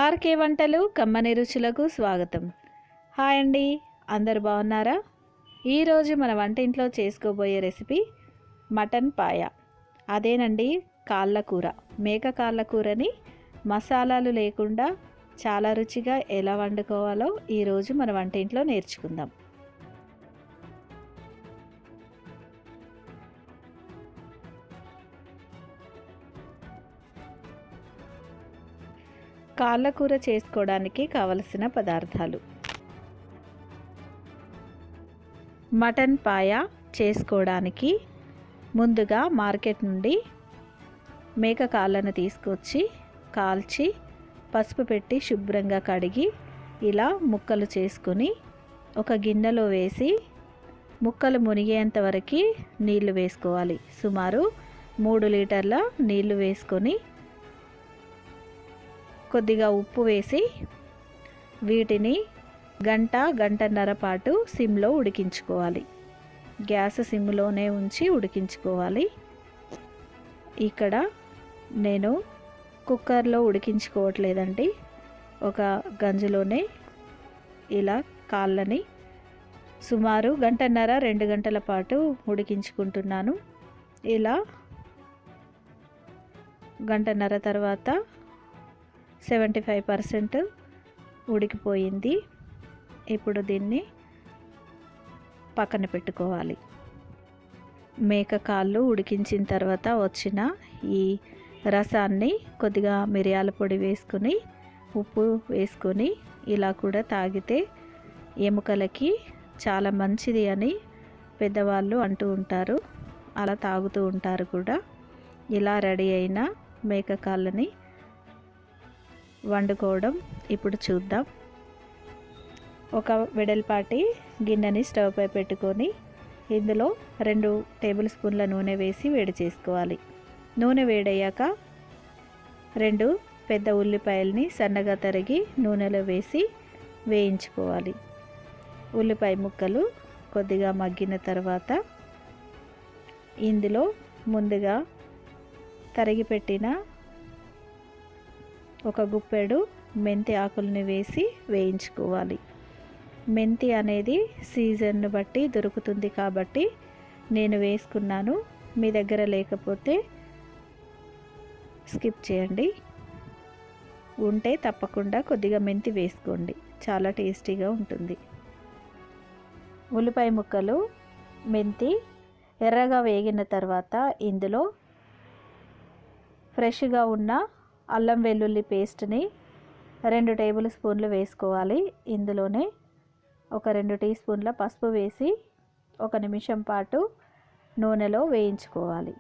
RK వంటలు కమ్మని రుచులకు స్వాగతం. హాయ్ అండి, అందరు బాగున్నారా? ఈరోజు మన వంటింట్లో చేసుకోబోయే రెసిపీ మటన్ పాయ. అదేనండి, కాళ్ళ కూర. మేక కాళ్ళ కూరని మసాలాలు లేకుండా చాలా రుచిగా ఎలా వండుకోవాలో ఈరోజు మన వంటింట్లో నేర్చుకుందాం. కాళ్ళ కూర చేసుకోవడానికి కావలసిన పదార్థాలు: మటన్ పాయ చేసుకోవడానికి ముందుగా మార్కెట్ నుండి మేక కాళ్ళను తీసుకొచ్చి కాల్చి పసుపు పెట్టి శుభ్రంగా కడిగి ఇలా ముక్కలు చేసుకొని ఒక గిన్నెలో వేసి ముక్కలు మునిగేంత వరకు నీళ్లు వేసుకోవాలి. సుమారు 3 లీటర్ల నీళ్లు వేసుకొని కొద్దిగా ఉప్పు వేసి వీటిని గంటన్నర పాటు సిమ్లో ఉడికించుకోవాలి. గ్యాస్ సిమ్లోనే ఉంచి ఉడికించుకోవాలి. ఇక్కడ నేను కుక్కర్లో ఉడికించుకోవట్లేదండి, ఒక గంజులోనే ఇలా కాళ్ళని సుమారు 1.5-2 గంటల పాటు ఉడికించుకుంటున్నాను. ఇలా 1.5 గంటల తర్వాత 75% ఉడికిపోయింది. ఇప్పుడు దీన్ని పక్కన పెట్టుకోవాలి. మేక కాళ్ళు ఉడికించిన తర్వాత వచ్చిన ఈ రసాన్ని కొద్దిగా మిరియాల పొడి వేసుకొని ఉప్పు వేసుకొని ఇలా కూడా తాగితే ఎముకలకి చాలా మంచిది అని పెద్దవాళ్ళు అంటూ ఉంటారు. అలా తాగుతూ ఉంటారు కూడా. ఇలా రెడీ అయిన మేక కాళ్ళని వండుకోవడం ఇప్పుడు చూద్దాం. ఒక వెడల్పాటి గిన్నెని స్టవ్ పై పెట్టుకొని ఇందులో 2 టేబుల్ స్పూన్ల నూనె వేసి వేడి చేసుకోవాలి. నూనె వేడయ్యాక 2 పెద్ద ఉల్లిపాయల్ని సన్నగా తరిగి నూనెలో వేసి వేయించుకోవాలి. ఉల్లిపాయ ముక్కలు కొద్దిగా మగ్గిన తర్వాత ఇందులో ముందుగా తరిగి పెట్టిన ఒక గుప్పెడు మెంతి ఆకుల్ని వేసి వేయించుకోవాలి. మెంతి అనేది సీజన్ను బట్టి దొరుకుతుంది కాబట్టి నేను వేసుకున్నాను. మీ దగ్గర లేకపోతే స్కిప్ చేయండి. ఉంటే తప్పకుండా కొద్దిగా మెంతి వేసుకోండి, చాలా టేస్టీగా ఉంటుంది. ఉల్లిపాయ ముక్కలు మెంతి ఎర్రగా వేగిన తర్వాత ఇందులో ఫ్రెష్గా ఉన్న అల్లం వెల్లుల్లి పేస్ట్ని 2 టేబుల్ స్పూన్లు వేసుకోవాలి. ఇందులోనే ఒక 2 టీ స్పూన్ల పసుపు వేసి 1 నిమిషం పాటు నూనెలో వేయించుకోవాలి.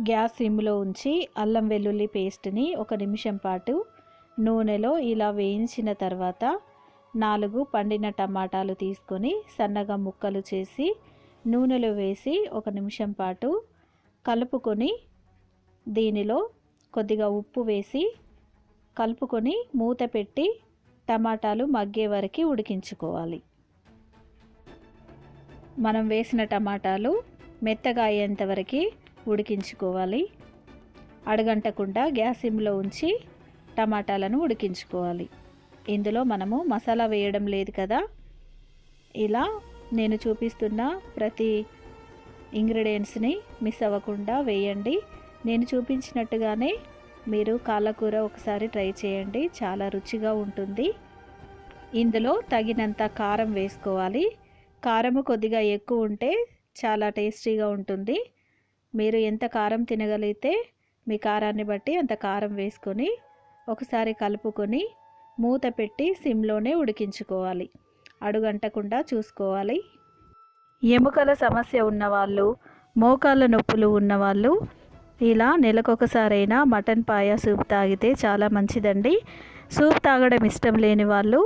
గ్యాస్ సిమ్లో ఉంచి అల్లం వెల్లుల్లి పేస్ట్ని 1 నిమిషం పాటు నూనెలో ఇలా వేయించిన తర్వాత 4 పండిన టమాటాలు తీసుకొని సన్నగా ముక్కలు చేసి నూనెలో వేసి 1 నిమిషం పాటు కలుపుకొని దీనిలో కొద్దిగా ఉప్పు వేసి కలుపుకొని మూత పెట్టి టమాటాలు మగ్గే వరకు ఉడికించుకోవాలి. మనం వేసిన టమాటాలు మెత్తగా అయ్యేంత వరకు ఉడికించుకోవాలి. అడుగంటకుండా గ్యాస్ సిమ్లో ఉంచి టమాటాలను ఉడికించుకోవాలి. ఇందులో మనము మసాలా వేయడం లేదు కదా. ఇలా నేను చూపిస్తున్న ప్రతి ఇంగ్రీడియంట్స్ని మిస్ అవ్వకుండా వేయండి. నేను చూపించినట్టుగానే మీరు కాళ్ళకూర ఒకసారి ట్రై చేయండి, చాలా రుచిగా ఉంటుంది. ఇందులో తగినంత కారం వేసుకోవాలి. కారము కొద్దిగా ఎక్కువ ఉంటే చాలా టేస్టీగా ఉంటుంది. మీరు ఎంత కారం తినగలిగితే మీ కారాన్ని బట్టి అంత కారం వేసుకొని ఒకసారి కలుపుకొని మూత పెట్టి సిమ్లోనే ఉడికించుకోవాలి. అడుగంటకుండా చూసుకోవాలి. ఎముకల సమస్య ఉన్నవాళ్ళు, మోకాళ్ళ నొప్పులు ఉన్నవాళ్ళు ఇలా నెలకొకసారైనా మటన్ పాయ సూప్ తాగితే చాలా మంచిదండి. సూప్ తాగడం ఇష్టం లేని వాళ్ళు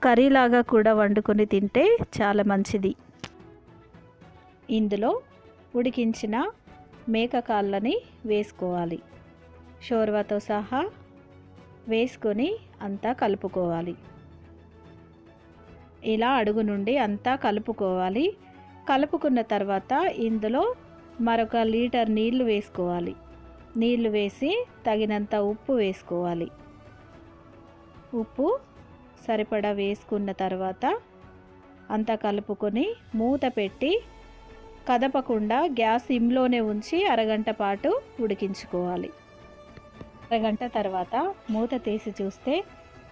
కర్రీలాగా కూడా వండుకొని తింటే చాలా మంచిది. ఇందులో ఉడికించిన మేక కాళ్ళని వేసుకోవాలి. షోర్వాతో సహా వేసుకొని అంతా కలుపుకోవాలి. ఇలా అడుగు నుండి అంతా కలుపుకోవాలి. కలుపుకున్న తర్వాత ఇందులో మరొక లీటర్ నీళ్లు వేసుకోవాలి. నీళ్లు వేసి తగినంత ఉప్పు వేసుకోవాలి. ఉప్పు సరిపడా వేసుకున్న తర్వాత అంతా కలుపుకొని మూత పెట్టి కదపకుండా గ్యాస్ సిమ్లోనే ఉంచి అరగంట పాటు ఉడికించుకోవాలి. అరగంట తర్వాత మూత తీసి చూస్తే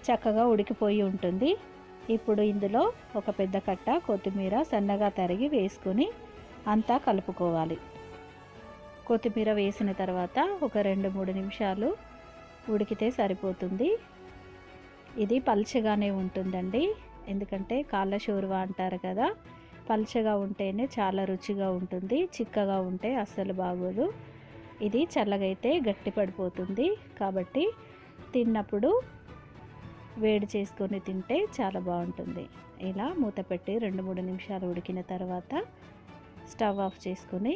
చక్కగా ఉడికిపోయి ఉంటుంది. ఇప్పుడు ఇందులో ఒక పెద్ద కట్ట కొత్తిమీర సన్నగా తరిగి వేసుకొని అంతా కలుపుకోవాలి. కొత్తిమీర వేసిన తర్వాత ఒక 2-3 నిమిషాలు ఉడికితే సరిపోతుంది. ఇది పల్చగానే ఉంటుందండి, ఎందుకంటే కాళ్ళ షోర్వా అంటారు కదా, పల్చగా ఉంటేనే చాలా రుచిగా ఉంటుంది. చిక్కగా ఉంటే అస్సలు బాగోదు. ఇది చల్లగైతే గట్టి పడిపోతుంది. కాబట్టి తిన్నప్పుడు వేడి చేసుకొని తింటే చాలా బాగుంటుంది. ఇలా మూత పెట్టి 2-3 నిమిషాలు ఉడికిన తర్వాత స్టవ్ ఆఫ్ చేసుకొని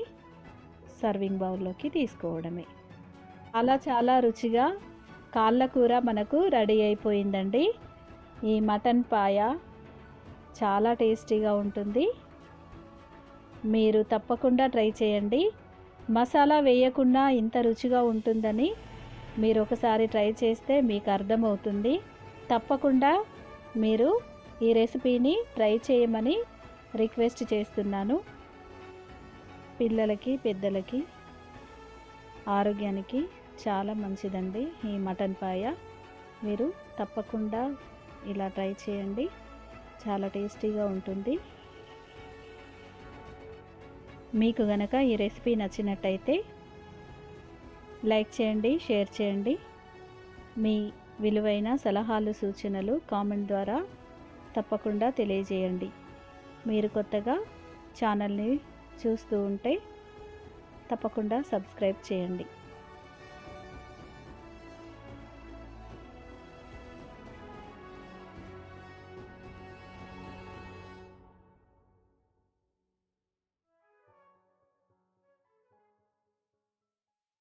సర్వింగ్ బౌల్లోకి తీసుకోవడమే. చాలా రుచిగా కాళ్ళ కూర మనకు రెడీ అయిపోయిందండి. ఈ మటన్ పాయ చాలా టేస్టీగా ఉంటుంది. మీరు తప్పకుండా ట్రై చేయండి. మసాలా వేయకుండా ఇంత రుచిగా ఉంటుందని మీరు ఒకసారి ట్రై చేస్తే మీకు అర్థమవుతుంది. తప్పకుండా మీరు ఈ రెసిపీని ట్రై చేయమని రిక్వెస్ట్ చేస్తున్నాను. పిల్లలకి పెద్దలకి ఆరోగ్యానికి చాలా మంచిదండి ఈ మటన్ పాయ. మీరు తప్పకుండా ఇలా ట్రై చేయండి, చాలా టేస్టీగా ఉంటుంది. మీకు గనక ఈ రెసిపీ నచ్చినట్టయితే లైక్ చేయండి, షేర్ చేయండి. మీ విలువైన సలహాలు సూచనలు కామెంట్ ద్వారా తప్పకుండా తెలియజేయండి. మీరు కొత్తగా ఛానల్ని చూస్తూ ఉంటే తప్పకుండా సబ్స్క్రైబ్ చేయండి.